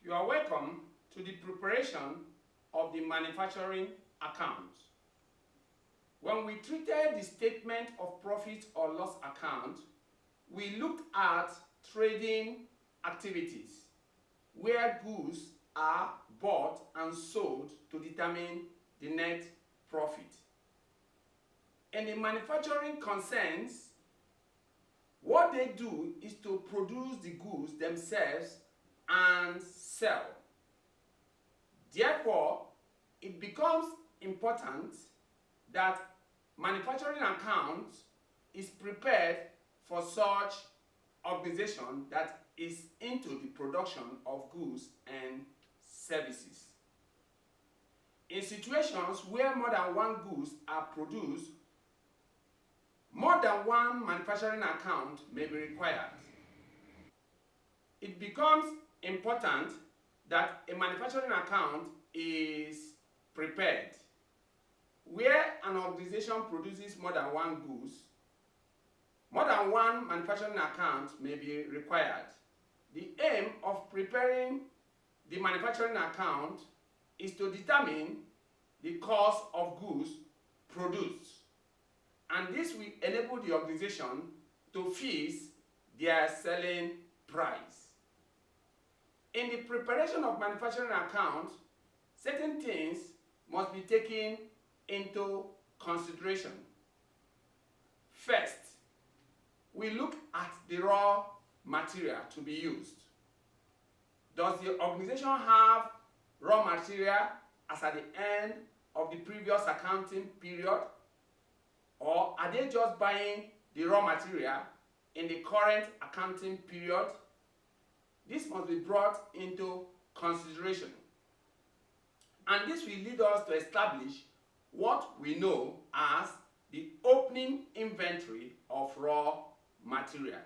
You are welcome to the preparation of the manufacturing account. When we treated the statement of profit or loss account, we looked at trading activities where goods are bought and sold to determine the net profit. In the manufacturing concerns, what they do is to produce the goods themselves and sell. Therefore, it becomes important that manufacturing account is prepared for such organization that is into the production of goods and services. In situations where more than one goods are produced, more than one manufacturing account may be required. It becomes important that a manufacturing account is prepared. Where an organization produces more than one goods, more than one manufacturing account may be required. The aim of preparing the manufacturing account is to determine the cost of goods produced, and this will enable the organization to fix their selling price. In the preparation of manufacturing account, certain things must be taken into consideration. First, we look at the raw material to be used. Does the organization have raw material as at the end of the previous accounting period, or are they just buying the raw material in the current accounting period? This must be brought into consideration, and this will lead us to establish what we know as the opening inventory of raw material.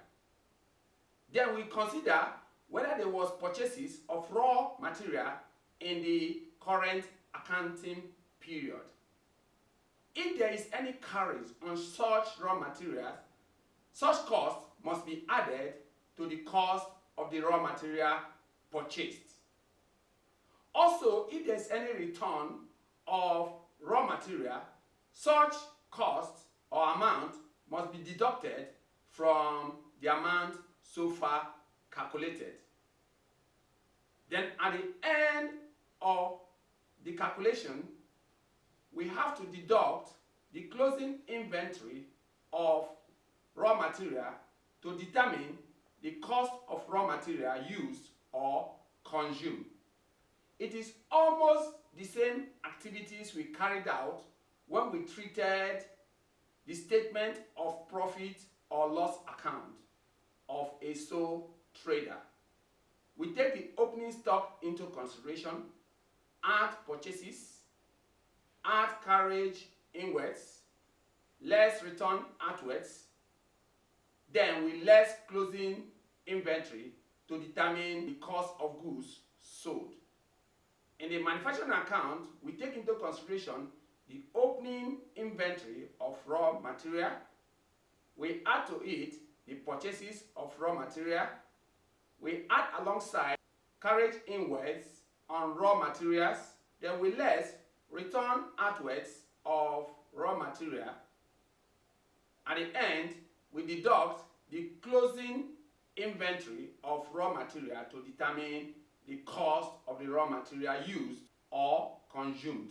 Then we consider whether there was purchases of raw material in the current accounting period. If there is any carriage on such raw materials, such cost must be added to the cost of the raw material purchased. Also, if there is any return of raw material, such cost or amount must be deducted from the amount so far calculated. Then at the end of the calculation, we have to deduct the closing inventory of raw material to determine the cost of raw material used or consumed. It is almost the same activities we carried out when we treated the statement of profit or loss account of a sole trader. We take the opening stock into consideration, add purchases, add carriage inwards, less return outwards, then we less closing inventory to determine the cost of goods sold. In the manufacturing account, we take into consideration the opening inventory of raw material. We add to it the purchases of raw material. We add alongside carriage inwards on raw materials. Then we less return outwards of raw material. At the end, we deduct the closing inventory of raw material to determine the cost of the raw material used or consumed.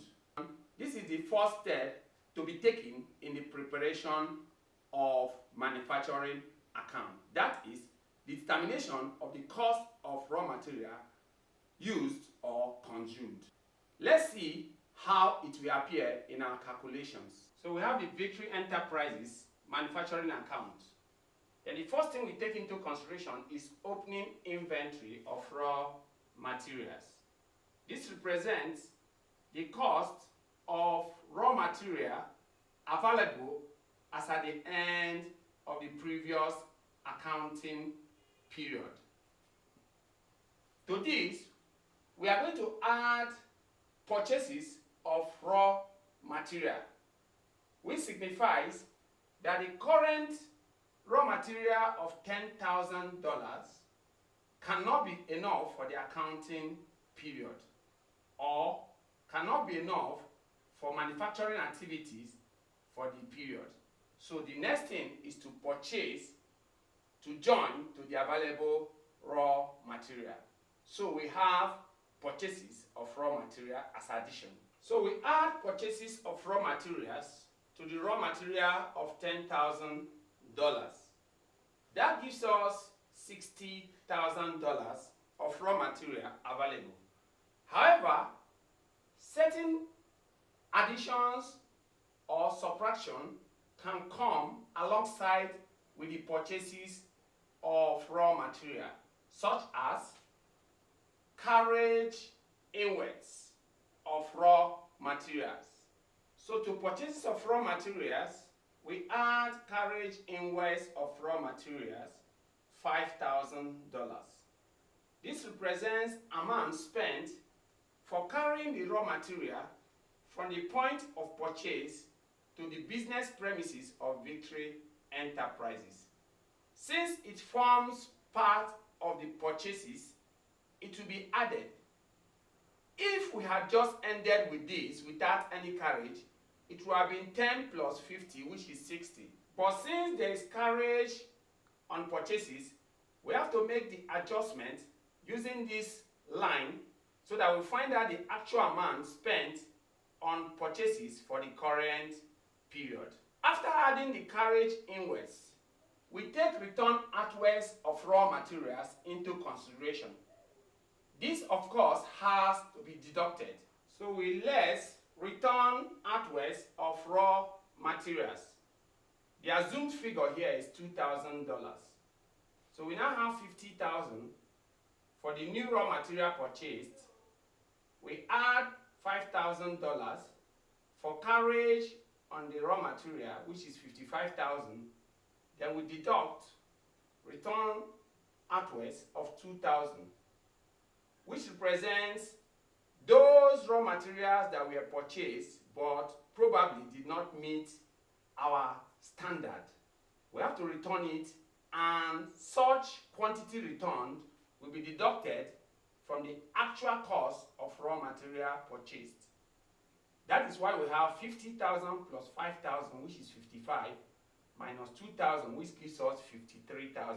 This is the first step to be taken in the preparation of manufacturing account. That is the determination of the cost of raw material used or consumed. Let's see how it will appear in our calculations. So we have the Victory Enterprises manufacturing account. Then the first thing we take into consideration is opening inventory of raw materials. This represents the cost of raw material available as at the end of the previous accounting period. To this, we are going to add purchases of raw material, which signifies that the current raw material of $10,000 cannot be enough for the accounting period, or cannot be enough for manufacturing activities for the period. So the next thing is to purchase to join to the available raw material. So we have purchases of raw material as addition. So we add purchases of raw materials to the raw material of $10,000. That gives us $60,000 of raw material available. However, certain additions or subtraction can come alongside with the purchases of raw material, such as carriage inwards of raw materials. So to purchases of raw materials, we add carriage inwards of raw materials, $5,000. This represents amount spent for carrying the raw material from the point of purchase to the business premises of Victory Enterprises. Since it forms part of the purchases, it will be added. If we had just ended with this without any carriage, it would have been 10 plus 50, which is 60. But since there is carriage on purchases, we have to make the adjustment using this line so that we find out the actual amount spent on purchases for the current period. After adding the carriage inwards, we take return outwards of raw materials into consideration. This, of course, has to be deducted. So we less return outwards of raw materials. The assumed figure here is $2,000. So we now have $50,000 for the new raw material purchased. We add $5,000 for carriage on the raw material, which is $55,000. Then we deduct return outwards of $2,000, which represents those raw materials that were purchased but probably did not meet our standard. We have to return it, and such quantity returned will be deducted from the actual cost of raw material purchased. That is why we have $50,000 plus $5,000, which is $55,000, minus $2,000, which gives us $53,000.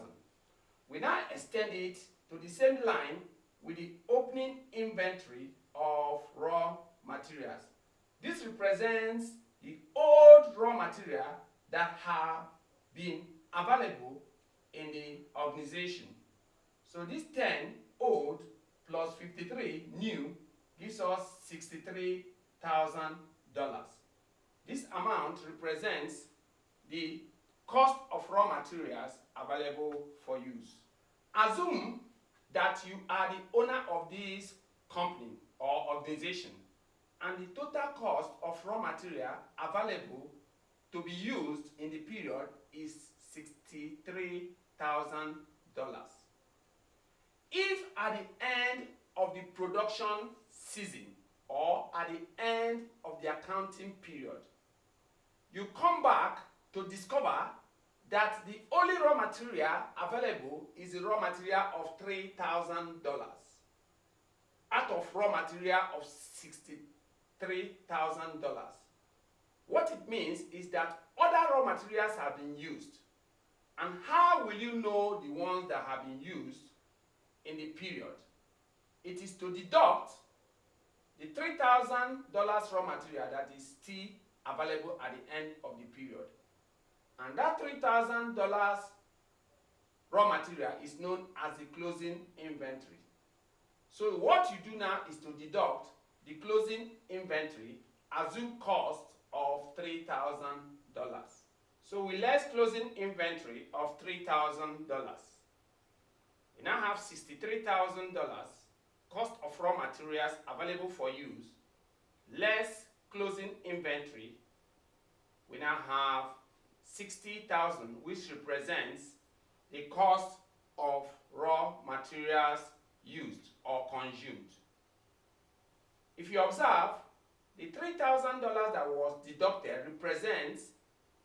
We now extend it to the same line with the opening inventory of raw materials. This represents the old raw material that have been available in the organization. So this 10 old plus 53 new gives us $63,000. This amount represents the cost of raw materials available for use. Assume that you are the owner of this company or organization, and the total cost of raw material available to be used in the period is $63,000. If at the end of the production season or at the end of the accounting period, you come back to discover that the only raw material available is a raw material of $3,000 out of raw material of $63,000. What it means is that other raw materials have been used. And how will you know the ones that have been used in the period? It is to deduct the $3,000 raw material that is still available at the end of the period. And that $3,000 raw material is known as the closing inventory. So what you do now is to deduct the closing inventory, assume cost of $3,000. So we less closing inventory of $3,000. We now have $63,000 cost of raw materials available for use, less closing inventory. We now have $60,000, which represents the cost of raw materials used or consumed. If you observe, the $3,000 that was deducted represents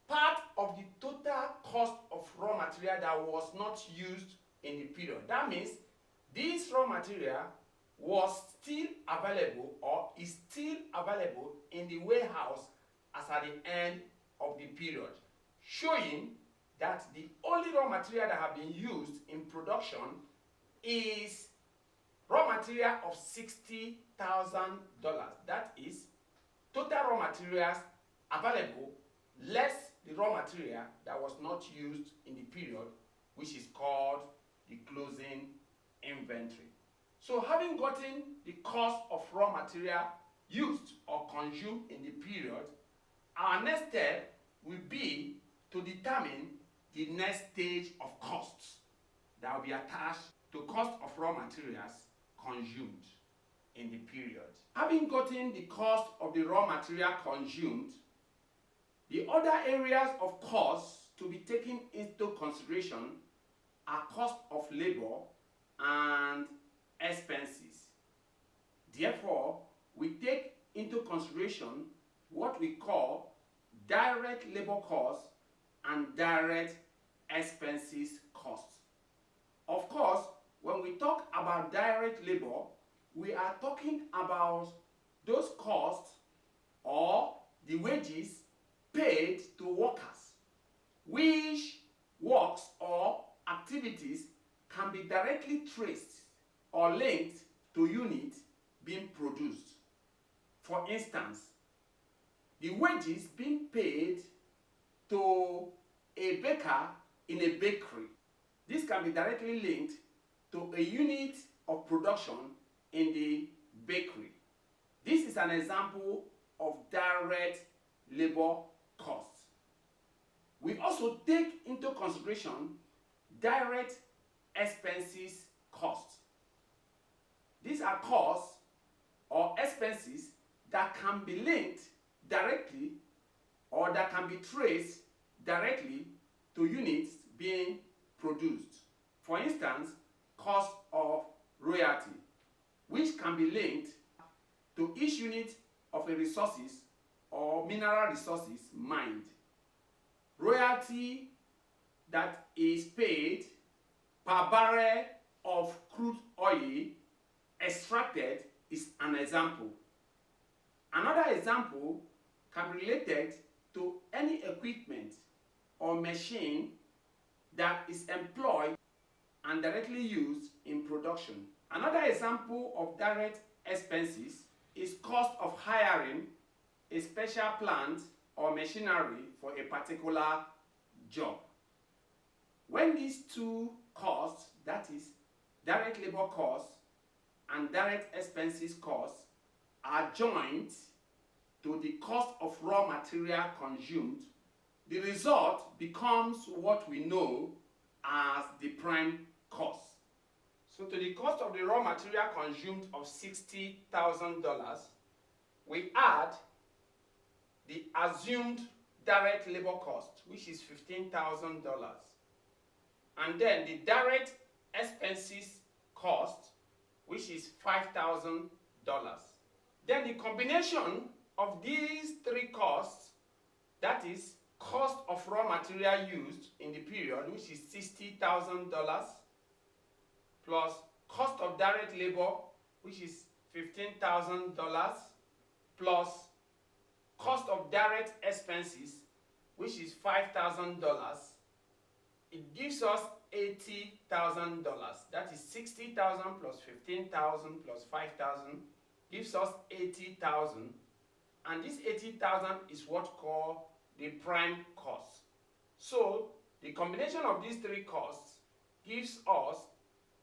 part of the total cost of raw material that was not used in the period. That means This raw material was still available or is still available in the warehouse as at the end of the period, showing that the only raw material that have been used in production is raw material of $60,000. That is total raw materials available less the raw material that was not used in the period, which is called the closing inventory. So having gotten the cost of raw material used or consumed in the period, our next step will be to determine the next stage of costs that will be attached to cost of raw materials consumed in the period. Having gotten the cost of the raw material consumed, the other areas of costs to be taken into consideration are cost of labor and expenses. Therefore, we take into consideration what we call direct labor costs and direct expenses costs. Of course, when we talk about direct labor, we are talking about those costs or the wages paid to workers, which works or activities can be directly traced or linked to units being produced. For instance, the wages being paid to a baker in a bakery. This can be directly linked to a unit of production in the bakery. This is an example of direct labor costs. We also take into consideration direct expenses costs. These are costs or expenses that can be linked directly or that can be traced directly to units being produced. For instance, cost of royalty, which can be linked to each unit of a resources or mineral resources mined. Royalty that is paid per barrel of crude oil extracted is an example. Another example can be related to any equipment or machine that is employed and directly used in production. Another example of direct expenses is cost of hiring a special plant or machinery for a particular job. When these two costs, that is direct labor costs and direct expenses costs, are joined to the cost of raw material consumed, the result becomes what we know as the prime cost. So to the cost of the raw material consumed of $60,000, we add the assumed direct labor cost, which is $15,000, and then the direct expenses cost, which is $5,000. Then the combination of these three costs, that is cost of raw material used in the period, which is $60,000, plus cost of direct labor, which is $15,000, plus cost of direct expenses, which is $5,000, it gives us $80,000. That is 60,000 plus 15,000 plus 5,000 gives us 80,000, and this 80,000 is what called the prime cost. So the combination of these three costs gives us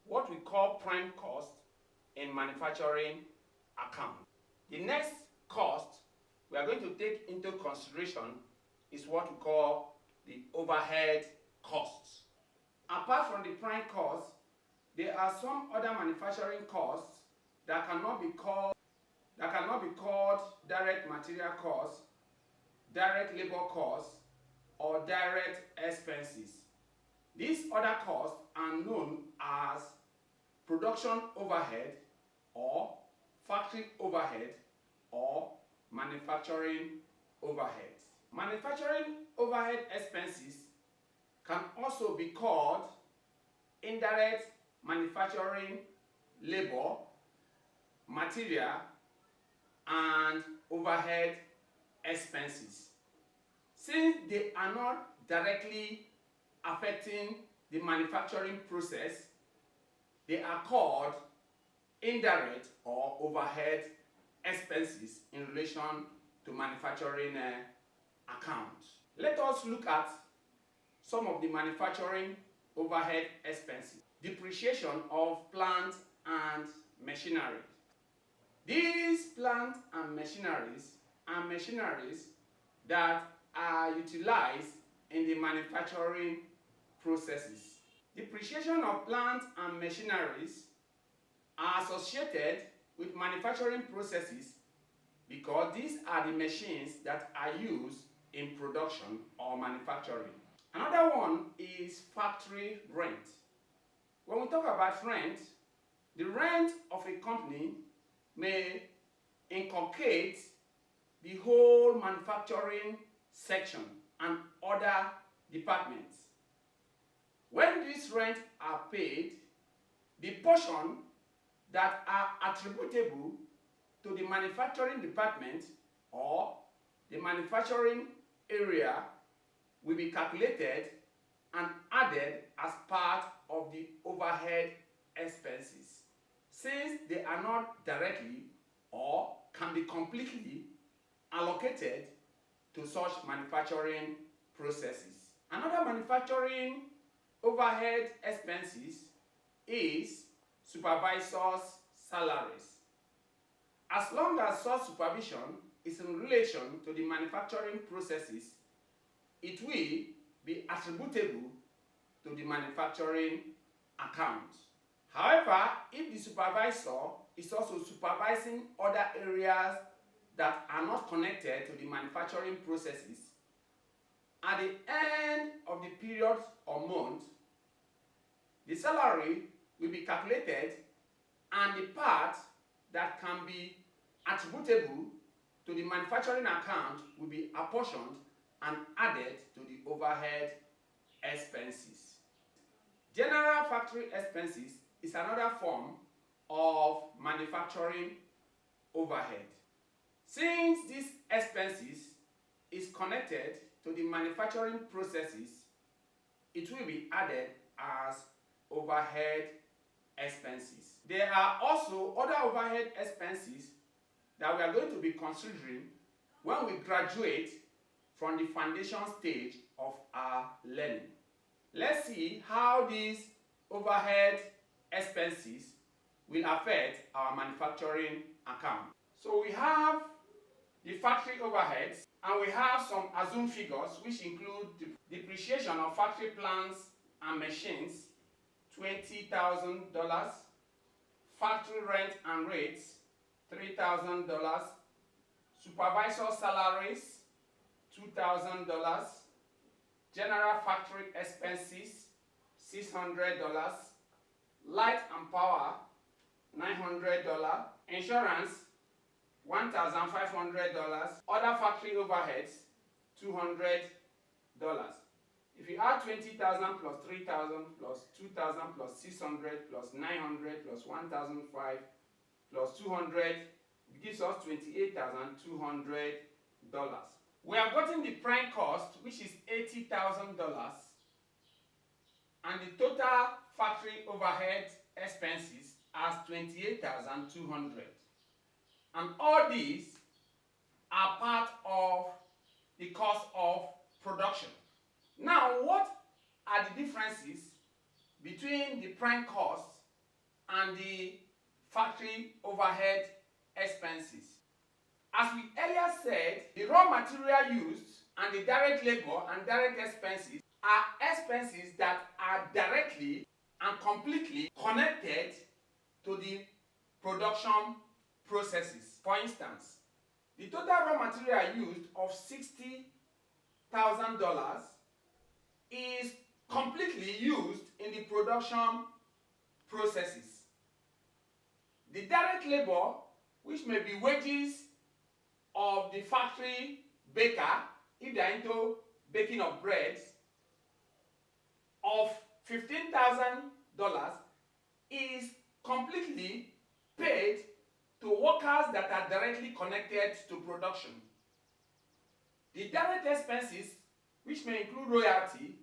what we call prime cost in manufacturing account. The next cost we are going to take into consideration is what we call the overhead costs. Apart from the prime cost, there are some other manufacturing costs that cannot be called direct material costs, direct labor costs, or direct expenses. These other costs are known as production overhead or factory overhead or manufacturing overheads. Manufacturing overhead expenses can also be called indirect manufacturing labor, material, and overhead expenses. Since they are not directly affecting the manufacturing process, they are called indirect or overhead expenses in relation to manufacturing accounts. Let us look at some of the manufacturing overhead expenses. Depreciation of plant and machinery. These plant and machineries are machineries that are utilized in the manufacturing processes. Depreciation of plant and machineries are associated with manufacturing processes because these are the machines that are used in production or manufacturing. Another one is factory rent. When we talk about rent, the rent of a company may inculcate the whole manufacturing section and other departments. When these rents are paid, the portion that are attributable to the manufacturing department or the manufacturing area will be calculated and added as part of the overhead expenses, since they are not directly or can be completely allocated to such manufacturing processes. Another manufacturing overhead expenses is supervisors' salaries. As long as such supervision is in relation to the manufacturing processes, it will be attributable to the manufacturing account. However, if the supervisor is also supervising other areas that are not connected to the manufacturing processes, at the end of the period or month, the salary will be calculated and the part that can be attributable to the manufacturing account will be apportioned and added to the overhead expenses. General factory expenses is another form of manufacturing overhead. Since these expenses is connected to the manufacturing processes, it will be added as overhead expenses. There are also other overhead expenses that we are going to be considering when we graduate from the foundation stage of our learning. Let's see how these overhead expenses will affect our manufacturing account. So we have the factory overheads, and we have some assumed figures which include the depreciation of factory plants and machines, $20,000, factory rent and rates, $3,000, supervisor salaries, $2,000, general factory expenses, $600, light and power, $900, insurance, $1,500, other factory overheads, $200. If you add 20,000 plus 3,000 plus 2,000 plus 600 plus 900 plus 1,005 plus 200, it gives us $28,200. We have gotten the prime cost, which is $80,000, and the total factory overhead expenses as $28,200. And all these are part of the cost of production. Now, what are the differences between the prime cost and the factory overhead expenses? As we earlier said, the raw material used and the direct labor and direct expenses are expenses that are directly and completely connected to the production processes. For instance, the total raw material used of $60,000 is completely used in the production processes. The direct labor, which may be wages of the factory baker, if they are into baking of bread, of $15,000 is completely paid to workers that are directly connected to production. The direct expenses, which may include royalty,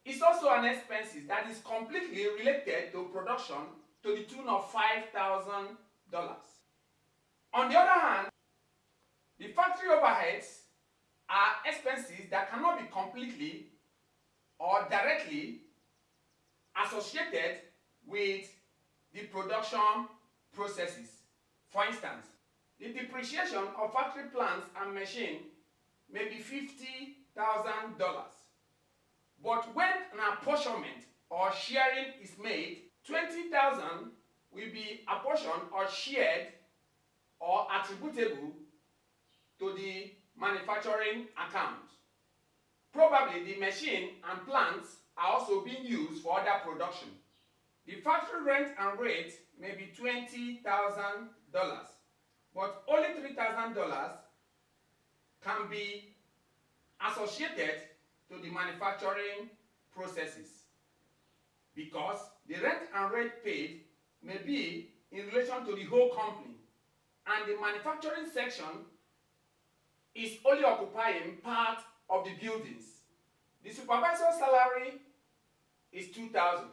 is also an expense that is completely related to production to the tune of $5,000. On the other hand, the factory overheads are expenses that cannot be completely or directly associated with the production processes. For instance, the depreciation of factory plants and machines may be $50,000. But when an apportionment or sharing is made, $20,000 will be apportioned or shared or attributable to the manufacturing account. Probably the machine and plants are also being used for other production. The factory rent and rate may be $20,000, but only $3,000 can be associated to the manufacturing processes, because the rent and rate paid may be in relation to the whole company, and the manufacturing section is only occupying part of the buildings. The supervisor's salary is $2,000.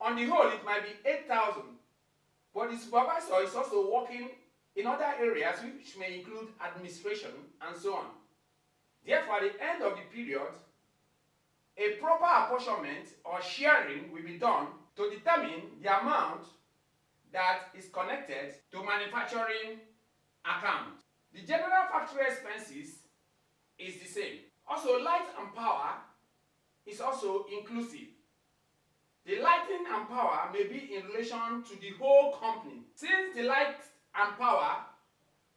On the whole, it might be $8,000, but the supervisor is also working in other areas which may include administration and so on. Therefore, at the end of the period, a proper apportionment or sharing will be done to determine the amount that is connected to manufacturing account. The general factory expenses is the same. Also, light and power is also inclusive. The lighting and power may be in relation to the whole company. Since the light and power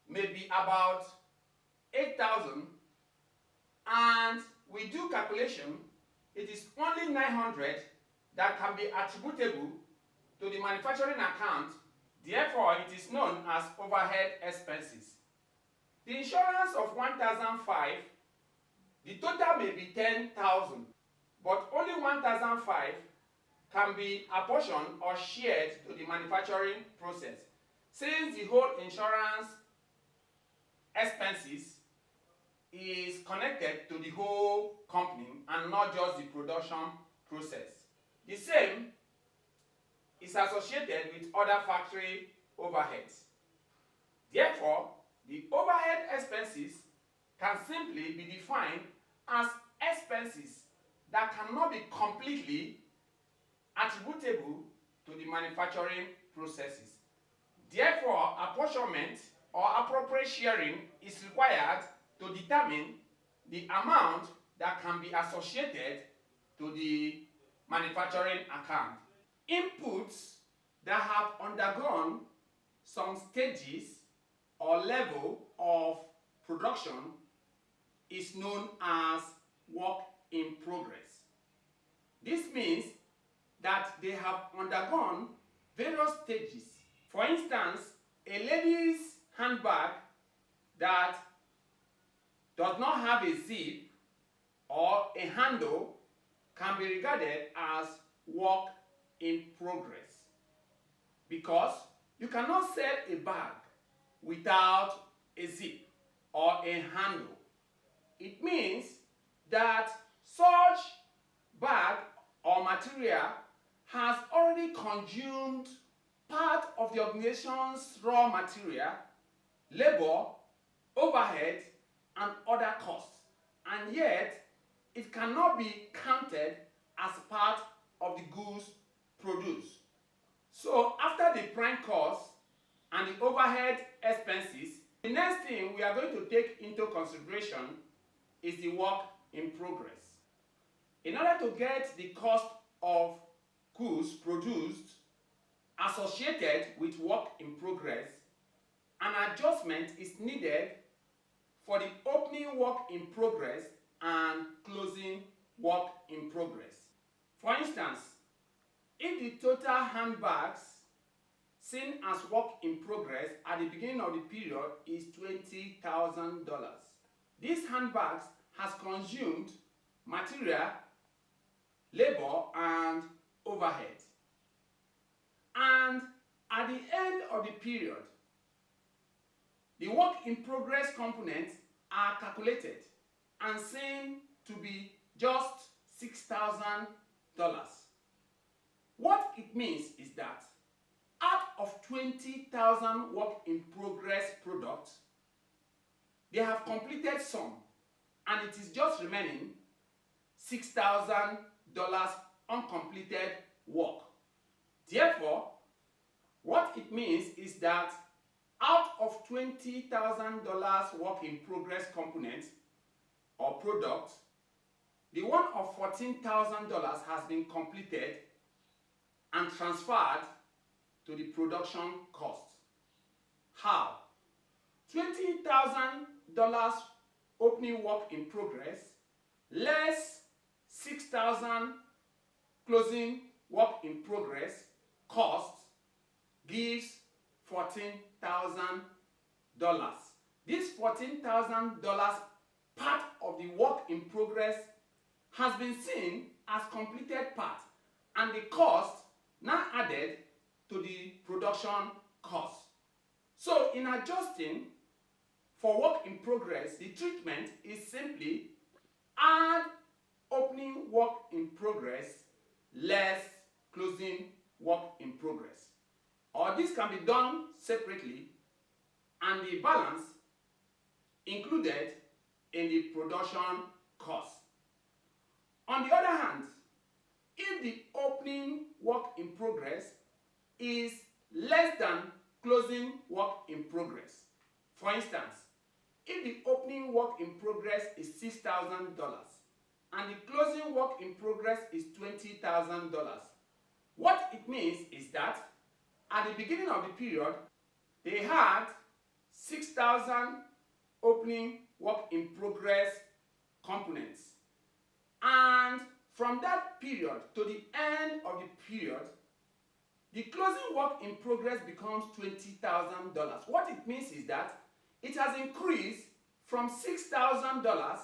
may be about $8,000, and we do calculation, it is only $900 that can be attributable to the manufacturing account. Therefore, it is known as overhead expenses. The insurance of $1,500, the total may be $10,000, but only $1,500 can be apportioned or shared to the manufacturing process, since the whole insurance expenses is connected to the whole company and not just the production process. The same is associated with other factory overheads. Therefore, the overhead expenses can simply be defined as expenses that cannot be completely attributable to the manufacturing processes. Therefore, apportionment or appropriate sharing is required to determine the amount that can be associated to the manufacturing account. Inputs that have undergone some stages or level of production is known as work in progress. This means that they have undergone various stages. For instance, a lady's handbag that does not have a zip or a handle can be regarded as work in progress, because you cannot sell a bag without a zip or a handle. It means that such bag or material has already consumed part of the organization's raw material, labor, overhead, and other costs, and yet it cannot be counted as part of the goods produced. So after the prime cost and the overhead expenses, the next thing we are going to take into consideration is the work in progress. In order to get the cost of goods produced associated with work in progress, an adjustment is needed for the opening work in progress and closing work in progress. For instance, if the total handbags seen as work in progress at the beginning of the period is $20,000, these handbags has consumed material, labor, and overhead. At the end of the period, the work in progress components are calculated and seen to be just $6,000. What it means is that out of 20,000 work in progress products, they have completed some, and it is just remaining $6,000 uncompleted work. Therefore, what it means is that out of $20,000 work in progress components or products, the one of $14,000 has been completed and transferred to the production cost. How? $20,000 opening work in progress less $6,000 closing work in progress cost gives $14,000. This $14,000 part of the work in progress has been seen as completed part, and the cost now added to the production cost. So in adjusting for work in progress, the treatment is simply add opening work in progress less closing work in progress. Or this can be done separately and the balance included in the production cost. On the other hand, if the opening work in progress is less than closing work in progress, for instance, if the opening work in progress is $6,000 and the closing work in progress is $20,000, what it means is that at the beginning of the period, they had 6,000 opening work in progress components. And from that period to the end of the period, the closing work in progress becomes $20,000. What it means is that it has increased from $6,000,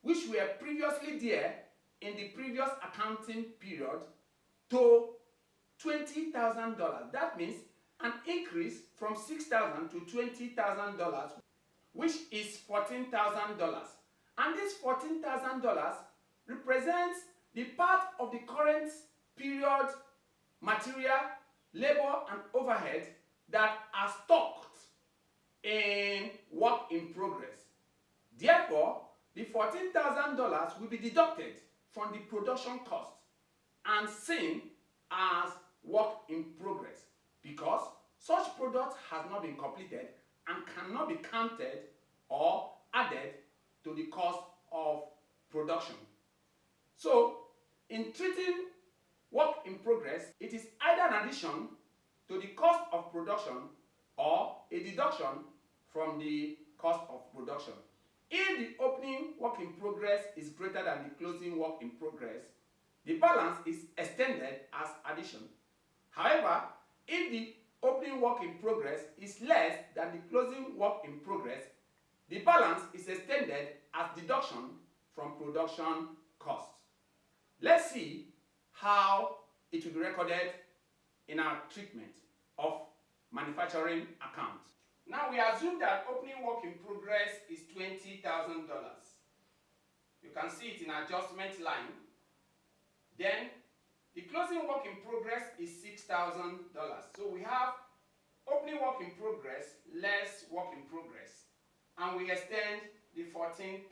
which were previously there in the previous accounting period, to $20,000. That means an increase from $6,000 to $20,000, which is $14,000. And this $14,000 represents the part of the current period material, labor, and overhead that are stocked in work in progress. Therefore, the $14,000 will be deducted from the production cost and seen as work in progress, because such product has not been completed and cannot be counted or added to the cost of production. So, in treating work in progress, it is either an addition to the cost of production or a deduction from the cost of production. If the opening work in progress is greater than the closing work in progress, the balance is extended as addition. However, if the opening work in progress is less than the closing work in progress, the balance is extended as deduction from production cost. Let's see how it will be recorded in our treatment of manufacturing account. Now we assume that opening work in progress is $20,000. You can see it in adjustment line. Then the closing work in progress is $6,000. So we have opening work in progress less work in progress, and we extend the $14,000.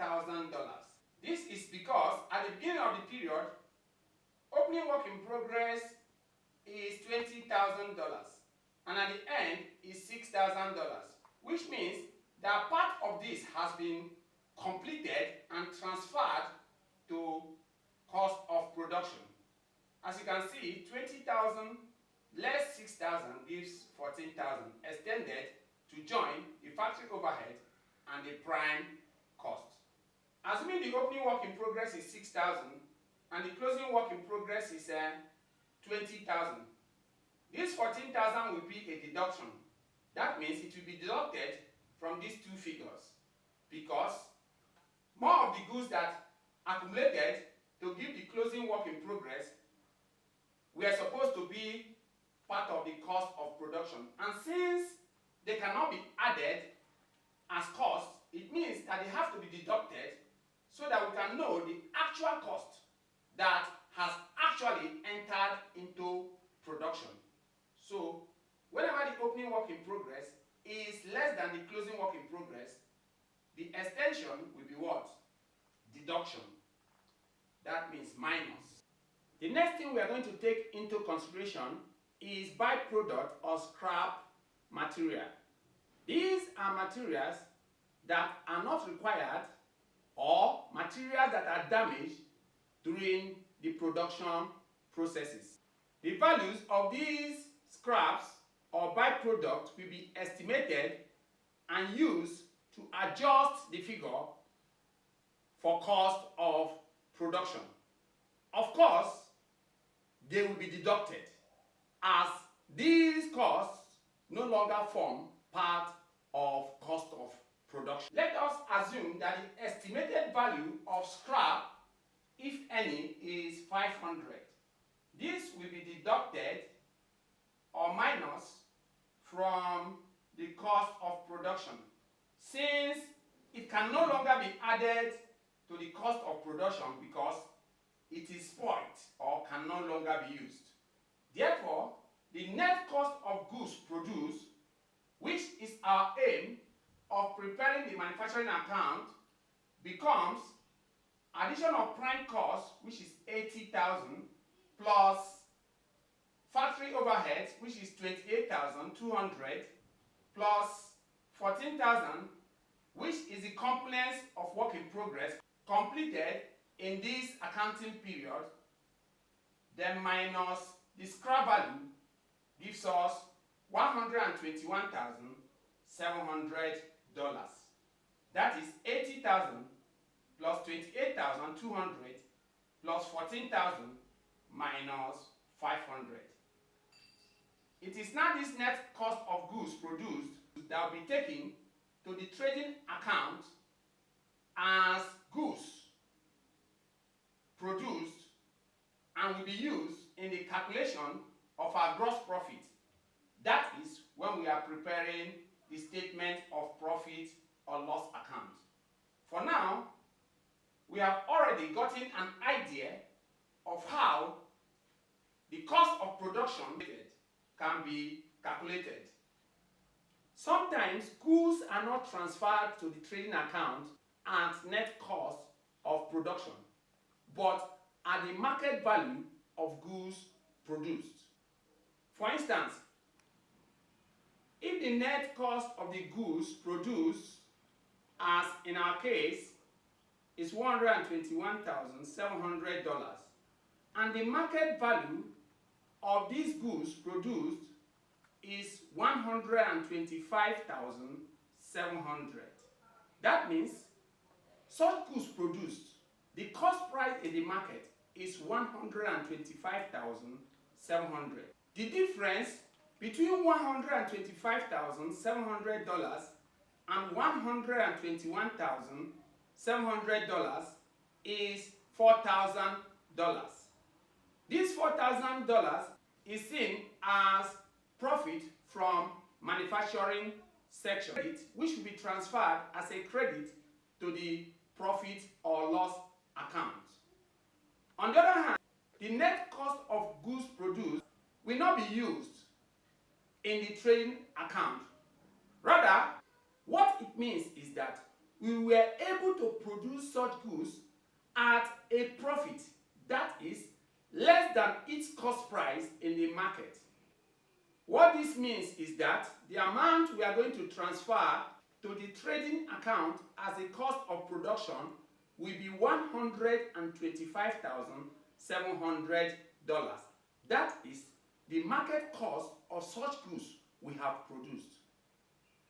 This is because at the beginning of the period, opening work in progress is $20,000 and at the end is $6,000, which means that part of this has been completed and transferred to cost of production. As you can see, 20,000 less 6,000 gives 14,000, extended to join the factory overhead and the prime cost. Assuming the opening work in progress is 6,000 and the closing work in progress is 20,000, this 14,000 will be a deduction. That means it will be deducted from these two figures, because more of the goods that accumulated to give the closing work in progress were supposed to be part of the cost of production. And since they cannot be added as cost, it means that they have to be deducted so that we can know the actual cost that has actually entered into production. So whenever the opening work in progress is less than the closing work in progress, the extension will be what? Deduction. That means minus. The next thing we are going to take into consideration is byproduct or scrap material. These are materials that are not required or materials that are damaged during the production processes. The values of these scraps or byproducts will be estimated and used to adjust the figure for cost of production. Of course, they will be deducted as these costs no longer form part of cost of production. Let us assume that the estimated value of scrap, if any, is 500. This will be deducted or minus from the cost of production, since it can no longer be added to the cost of production because it is spoiled or can no longer be used. Therefore, the net cost of goods produced, which is our aim of preparing the manufacturing account, becomes addition of prime cost, which is 80,000, plus factory overheads, which is 28,200, plus 14,000, which is the components of work in progress completed in this accounting period, then minus the scrap value gives us $121,700. That is 80,000 plus 28,200 plus 14,000 minus 500. It is now this net cost of goods produced that will be taken to the trading account as goods produced and will be used in the calculation of our gross profit. That is when we are preparing the statement of profit or loss account. For now, we have already gotten an idea of how the cost of production can be calculated. Sometimes goods are not transferred to the trading account at net cost of production, but at the market value of goods produced. For instance, if the net cost of the goods produced, as in our case, is $121,700, and the market value of these goods produced is $125,700. That means such goods produced, the cost price in the market is $125,700. The difference between $125,700 and $121,700 is $4,000. This $4,000 is seen as profit from manufacturing section, which will be transferred as a credit to the profit or loss account. On the other hand, the net cost of goods produced will not be used in the trading account. Rather, what it means is that we were able to produce such goods at a profit that is less than its cost price in the market. What this means is that the amount we are going to transfer to the trading account as a cost of production will be $125,700. That is the market cost of such goods we have produced.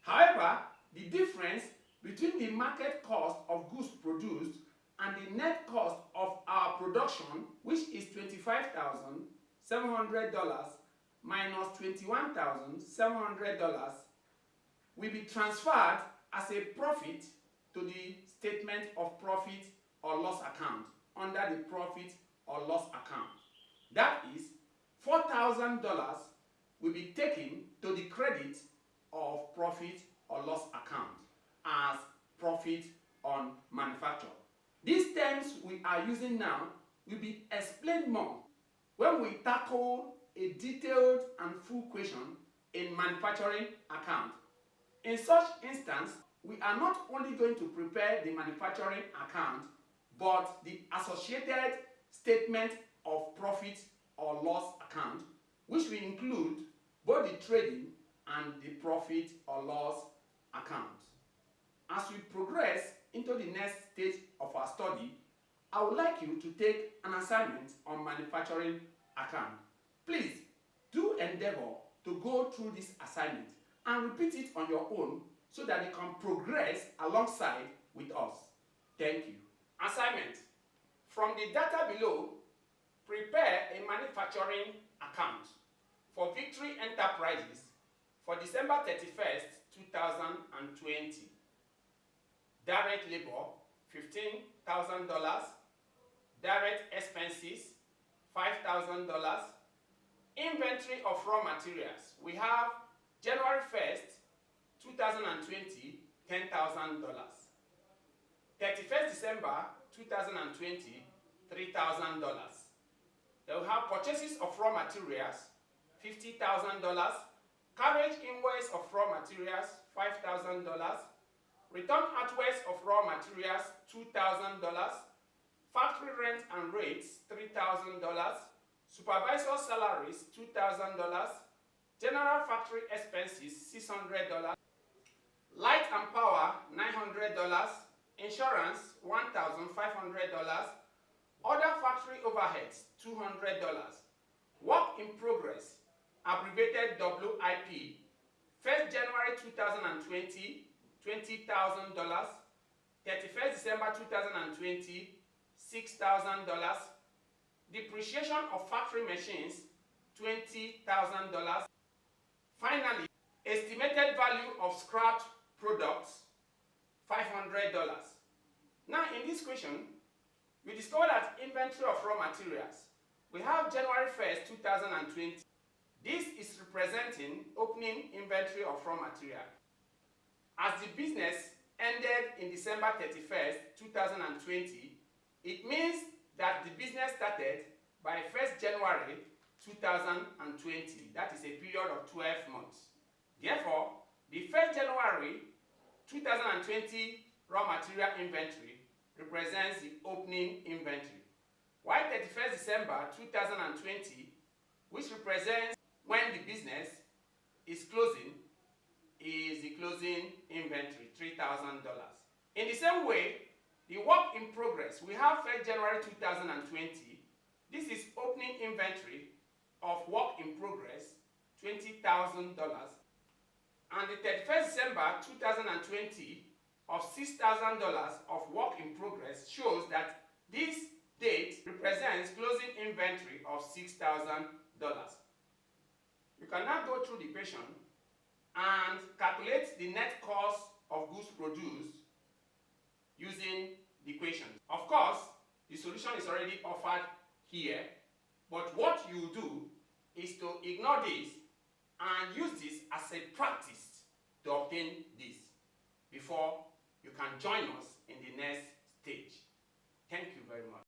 However, the difference between the market cost of goods produced and the net cost of our production, which is $25,700 minus $21,700, will be transferred as a profit to the statement of profit or loss account under the profit or loss account. That is $4,000 will be taken to the credit of profit or loss account as profit on manufacture. These terms we are using now will be explained more when we tackle a detailed and full question in manufacturing account. In such instance, we are not only going to prepare the manufacturing account, but the associated statement of profit or loss account, which will include both the trading and the profit or loss account. As we progress into the next stage of our study, I would like you to take an assignment on manufacturing account. Please do endeavor to go through this assignment and repeat it on your own so that you can progress alongside with us. Thank you. Assignment. From the data below, prepare a manufacturing account for Victory Enterprises for December 31st, 2020. Direct labor, $15,000. Direct expenses, $5,000. Inventory of raw materials. We have January 1st, 2020, $10,000. 31st December 2020, $3,000. Then we have purchases of raw materials, $50,000. Carriage invoice of raw materials, $5,000. Return outwards of raw materials, $2,000. Factory rent and rates, $3,000. Supervisor salaries, $2,000. General factory expenses, $600. Light and power, $900. Insurance, $1,500. Other factory overheads, $200. Work in progress, abbreviated WIP, 1st January 2020, $20,000. 31st December 2020, $6,000. Depreciation of factory machines, $20,000. Finally, estimated value of scrapped products, $500. Now in this question, we discover that inventory of raw materials. We have January 1st, 2020. This is representing opening inventory of raw material. As the business ended in December 31st, 2020, it means that the business started by 1st January 2020. That is a period of 12 months. Therefore, the 1st January 2020 raw material inventory represents the opening inventory, while 31st December 2020, which represents when the business is closing, is the closing inventory, $3,000. In the same way, the work in progress, we have 1st January 2020. This is opening inventory of work in progress, $20,000. And the 31st December 2020 of $6,000 of work in progress shows that this date represents closing inventory of $6,000. You can now go through the equation and calculate the net cost of goods produced using the equation. Of course, the solution is already offered here, but what you do is to ignore this and use this as a practice to obtain this before you can join us in the next stage. Thank you very much.